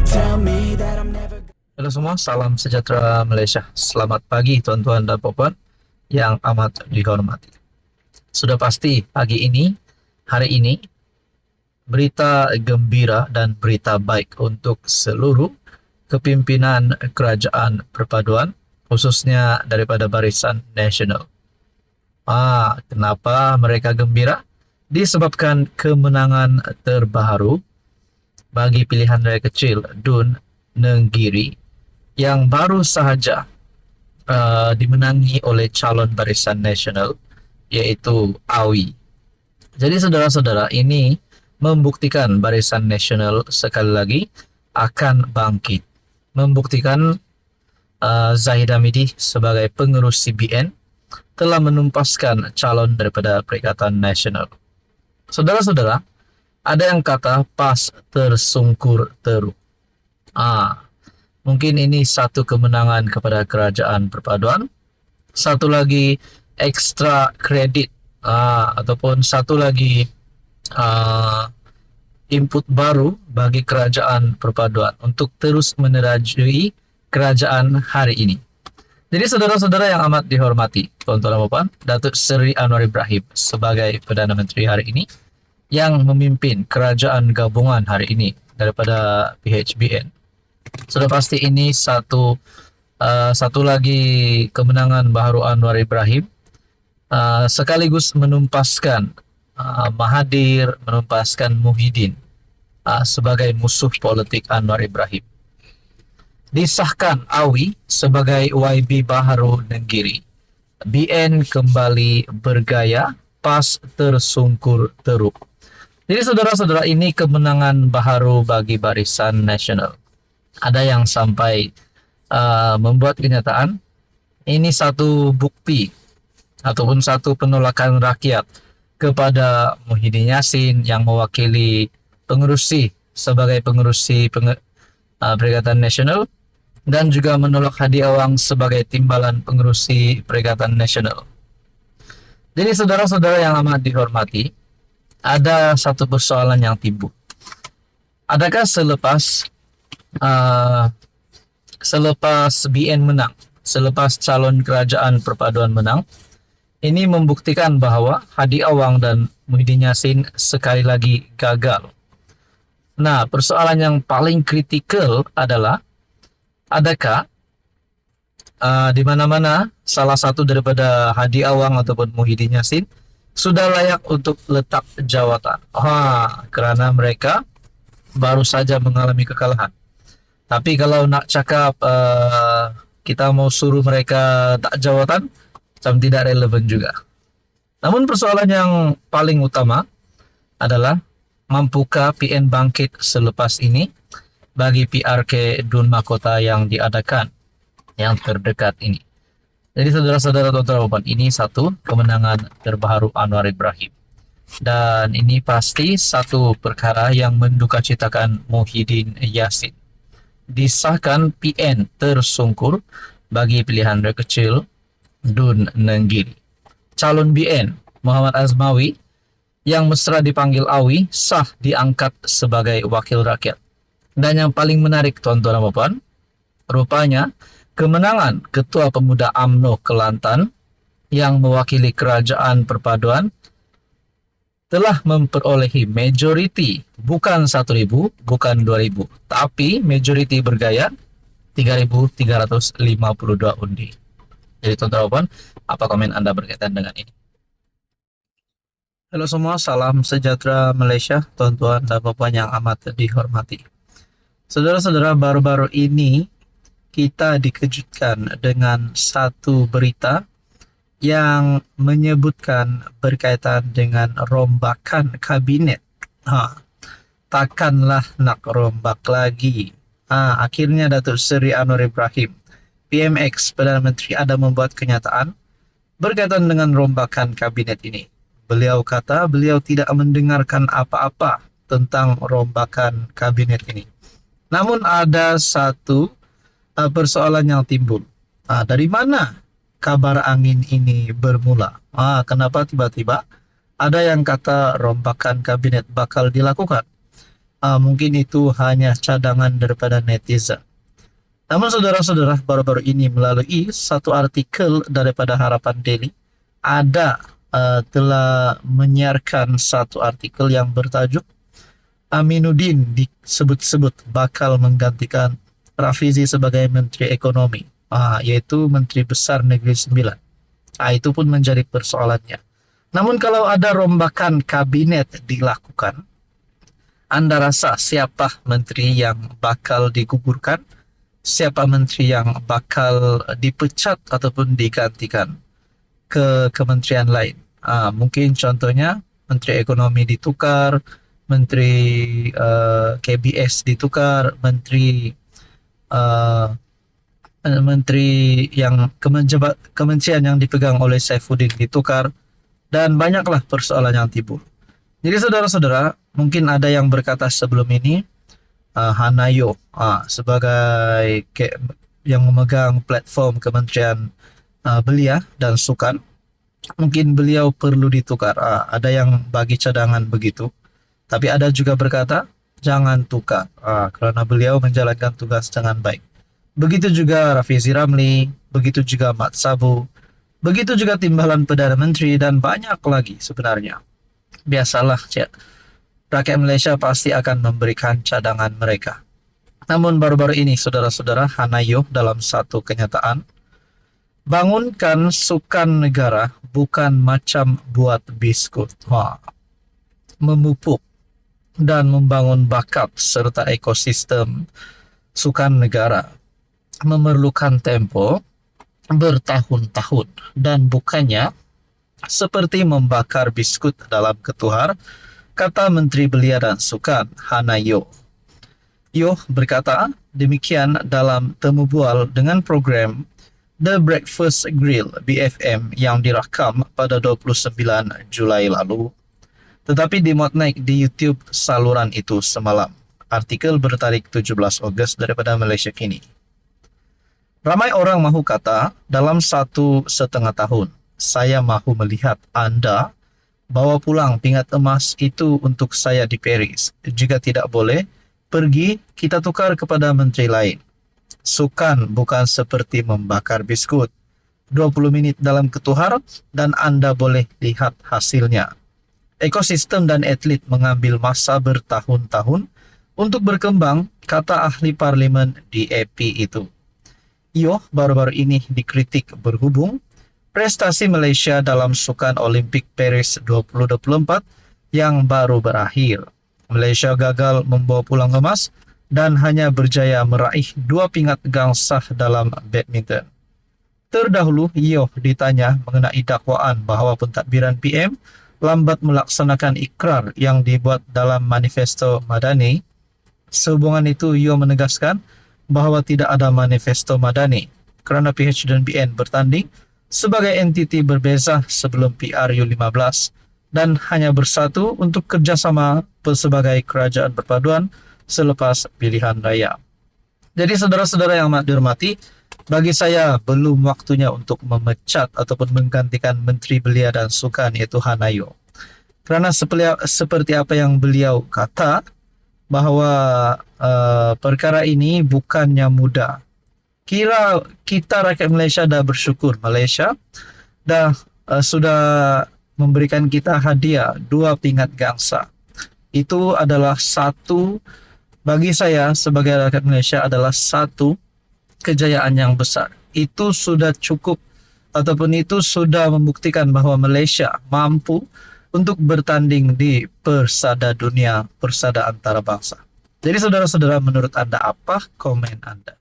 tell me that I'm never. Halo semua, salam sejahtera Malaysia. Selamat pagi tuan-tuan dan puan yang amat dihormati. Sudah pasti hari ini, berita gembira dan berita baik untuk seluruh kepimpinan kerajaan perpaduan, khususnya daripada Barisan Nasional. Kenapa mereka gembira? Disebabkan kemenangan terbaru bagi pilihan raya kecil Dun Nenggiri yang baru sahaja dimenangi oleh calon Barisan Nasional, yaitu Awi. Jadi saudara-saudara, ini membuktikan Barisan Nasional sekali lagi akan bangkit. Membuktikan Zahid Hamidi sebagai pengurus CBN telah menumpaskan calon daripada Perikatan Nasional. Saudara-saudara, ada yang kata pas tersungkur teruk. Mungkin ini satu kemenangan kepada kerajaan perpaduan, satu lagi ekstra kredit, ataupun satu lagi input baru bagi kerajaan perpaduan untuk terus menerajui kerajaan hari ini. Jadi saudara-saudara yang amat dihormati, tuan-tuan dan puan, Datuk Seri Anwar Ibrahim sebagai Perdana Menteri hari ini yang memimpin kerajaan gabungan hari ini daripada PHBN. Sudah pasti ini satu lagi kemenangan baharu Anwar Ibrahim, sekaligus menumpaskan Mahathir, menumpaskan Muhyiddin sebagai musuh politik Anwar Ibrahim. Disahkan Awi sebagai YB baharu Nenggiri. BN kembali bergaya, pas tersungkur teruk. Jadi saudara-saudara, ini kemenangan baharu bagi Barisan Nasional. Ada yang sampai membuat kenyataan ini satu bukti ataupun satu penolakan rakyat kepada Muhyiddin Yassin yang mewakili sebagai pengerusi Perikatan Nasional, dan juga menolak Hadi Awang sebagai timbalan pengerusi Perikatan Nasional. Jadi saudara-saudara yang amat dihormati, ada satu persoalan yang timbul. Adakah selepas BN menang, selepas calon kerajaan perpaduan menang, ini membuktikan bahwa Hadi Awang dan Muhyiddin Yassin sekali lagi gagal? Nah, persoalan yang paling kritikal adalah, adakah di mana-mana salah satu daripada Hadi Awang ataupun Muhyiddin Yassin sudah layak untuk letak jawatan? Kerana mereka baru saja mengalami kekalahan. Tapi kalau nak cakap kita mau suruh mereka tak jawatan, macam tidak relevan juga. Namun persoalan yang paling utama adalah, mampukah PN bangkit selepas ini bagi PRK Dun Mahkota yang diadakan, yang terdekat ini? Jadi saudara-saudara, tuan-tuan, ini satu kemenangan terbaru Anwar Ibrahim. Dan ini pasti satu perkara yang mendukacitakan Muhyiddin Yassin. Disahkan PN tersungkur bagi pilihan raya kecil Dun Nenggiri. Calon BN Muhammad Azmawi yang mesra dipanggil Awi sah diangkat sebagai wakil rakyat. Dan yang paling menarik, tuan-tuan dan puan, rupanya kemenangan Ketua Pemuda UMNO Kelantan yang mewakili kerajaan perpaduan telah memperolehi majoriti, bukan 1.000, bukan 2.000, tapi majoriti bergaya 3.352 undi. Jadi tuan-tuan dan puan, apa komen Anda berkaitan dengan ini? Halo semua, salam sejahtera Malaysia, tuan-tuan dan puan yang amat dihormati. Saudara-saudara, baru-baru ini kita dikejutkan dengan satu berita yang menyebutkan berkaitan dengan rombakan kabinet. Takkanlah nak rombak lagi. Akhirnya Datuk Seri Anwar Ibrahim, PMX, Perdana Menteri, ada membuat kenyataan berkaitan dengan rombakan kabinet ini. Beliau kata beliau tidak mendengarkan apa-apa tentang rombakan kabinet ini. Namun ada satu persoalan yang timbul. Dari mana kabar angin ini bermula? Kenapa tiba-tiba ada yang kata rombakan kabinet bakal dilakukan? mungkin itu hanya cadangan daripada netizen. Namun saudara-saudara, baru-baru ini melalui satu artikel daripada Harapan Daily, ada telah menyiarkan satu artikel yang bertajuk Aminuddin disebut-sebut bakal menggantikan Rafizi sebagai Menteri Ekonomi, yaitu Menteri Besar Negeri Sembilan. Itu pun menjadi persoalannya. Namun kalau ada rombakan kabinet dilakukan, Anda rasa siapa menteri yang bakal digugurkan? Siapa menteri yang bakal dipecat ataupun digantikan ke kementerian lain? Mungkin contohnya Menteri Ekonomi ditukar, Menteri KBS ditukar, Menteri yang kementerian yang dipegang oleh Saifuddin ditukar, dan banyaklah persoalan yang timbul. Jadi saudara-saudara, mungkin ada yang berkata sebelum ini, Hanayo sebagai yang memegang platform Kementerian Belia dan Sukan, mungkin beliau perlu ditukar. Ada yang bagi cadangan begitu, tapi ada juga berkata jangan tukar karena beliau menjalankan tugas dengan baik. Begitu juga Rafizi Ramli, begitu juga Mat Sabu, begitu juga Timbalan Perdana Menteri, dan banyak lagi sebenarnya. Biasalah, rakyat Malaysia pasti akan memberikan cadangan mereka. Namun baru-baru ini saudara-saudara, Hanayo dalam satu kenyataan, bangunkan sukan negara bukan macam buat biskut. Memupuk dan membangun bakat serta ekosistem sukan negara memerlukan tempo bertahun-tahun, dan bukannya seperti membakar biskut dalam ketuhar, kata Menteri Belia dan Sukan Hanayo. Yo berkata demikian dalam temu bual dengan program The Breakfast Grill BFM yang dirakam pada 29 Julai lalu, tetapi dimuat naik di YouTube saluran itu semalam. Artikel bertarik 17 Ogos daripada Malaysia Kini. Ramai orang mahu kata, dalam 1,5 tahun, saya mahu melihat Anda bawa pulang pingat emas itu untuk saya di Paris. Jika tidak boleh, pergi kita tukar kepada menteri lain. Sukan bukan seperti membakar biskut. 20 menit dalam ketuhar dan Anda boleh lihat hasilnya. Ekosistem dan atlet mengambil masa bertahun-tahun untuk berkembang, kata ahli parlimen di AP itu. Baru-baru ini dikritik berhubung prestasi Malaysia dalam Sukan Olimpik Paris 2024 yang baru berakhir. Malaysia gagal membawa pulang emas dan hanya berjaya meraih 2 pingat gangsah dalam badminton. Terdahulu, ditanya mengenai dakwaan bahawa pentadbiran PM lambat melaksanakan ikrar yang dibuat dalam manifesto Madani. Sehubungan itu, menegaskan bahawa tidak ada manifesto Madani kerana PH dan BN bertanding sebagai entiti berbeza sebelum PRU15 dan hanya bersatu untuk kerjasama sebagai kerajaan perpaduan selepas pilihan raya. Jadi saudara-saudara yang dihormati, bagi saya belum waktunya untuk memecat ataupun menggantikan Menteri Belia dan Sukan, iaitu Hanayo. Kerana seperti apa yang beliau kata, bahawa perkara ini bukannya mudah. Kita rakyat Malaysia dah bersyukur. Malaysia dah sudah memberikan kita hadiah 2 pingat gangsa. Itu adalah satu, bagi saya sebagai rakyat Malaysia, adalah satu kejayaan yang besar. Itu sudah cukup ataupun itu sudah membuktikan bahawa Malaysia mampu untuk bertanding di persada dunia, persada antarabangsa. Jadi saudara-saudara, menurut Anda apa komen Anda?